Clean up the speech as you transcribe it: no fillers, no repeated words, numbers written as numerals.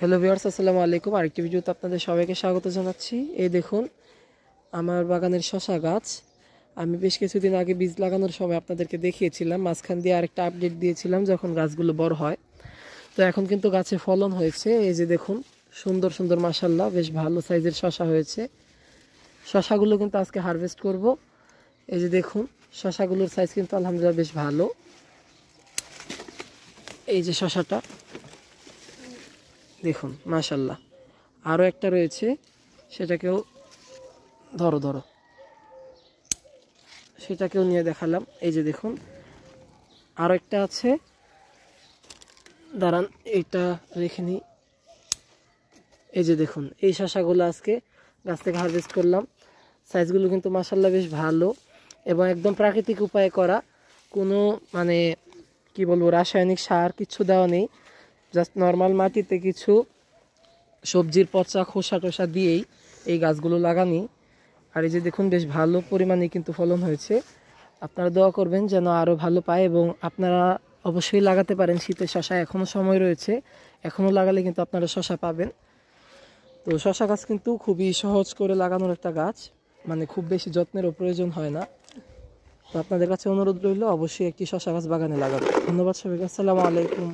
Hello viewers, আসসালামু আলাইকুম। আরেকটি ভিডিওতে আপনাদের সবাইকে স্বাগত জানাচ্ছি। এই দেখুন আমার বাগানের শসা গাছ। আমি বেশ কিছুদিন আগে বীজ লাগানোর সময় আপনাদেরকে দেখিয়েছিলাম, মাঝখান দিয়ে আরেকটা আপডেট দিয়েছিলাম যখন গাছগুলো বড় হয়। তো এখন কিন্তু গাছে ফলন হয়েছে। এই যে দেখুন সুন্দর সুন্দর মাশাআল্লাহ বেশ ভালো সাইজের শসা হয়েছে। শসাগুলো কিন্তু আজকে হারভেস্ট করব। এই যে দেখুন শসাগুলোর সাইজ কিন্তু আলহামদুলিল্লাহ বেশ ভালো। এই যে শসাটা দেখুন মাশাআল্লাহ, আরও একটা রয়েছে, সেটাকেও ধরো সেটাকেও নিয়ে দেখালাম। এই যে দেখুন আরও একটা আছে, দাঁড়ান এইটা রেখে নিই। এই যে দেখুন এই শসাগুলো আজকে গাছ থেকে হারভেস্ট করলাম। সাইজগুলো কিন্তু মাশাআল্লাহ বেশ ভালো এবং একদম প্রাকৃতিক উপায়ে করা, কোনো মানে কি বলবো রাসায়নিক সার কিছু দেওয়া নেই। জাস্ট নর্মাল মাটিতে কিছু সবজির পচা খোসা টোসা দিয়েই এই গাছগুলো লাগানি। আর এই যে দেখুন বেশ ভালো পরিমাণে কিন্তু ফলন হয়েছে। আপনারা দোয়া করবেন যেন আরও ভালো পায় এবং আপনারা অবশ্যই লাগাতে পারেন। শীতের শসা এখনও সময় রয়েছে, এখনও লাগালে কিন্তু আপনারা শসা পাবেন। তো শসা গাছ কিন্তু খুবই সহজ করে লাগানোর একটা গাছ, মানে খুব বেশি যত্নেরও প্রয়োজন হয় না। তো আপনাদের কাছে অনুরোধ রইল অবশ্যই একটি শসা গাছ বাগানে লাগাবেন। ধন্যবাদ সবাইকে, আসসালামু আলাইকুম।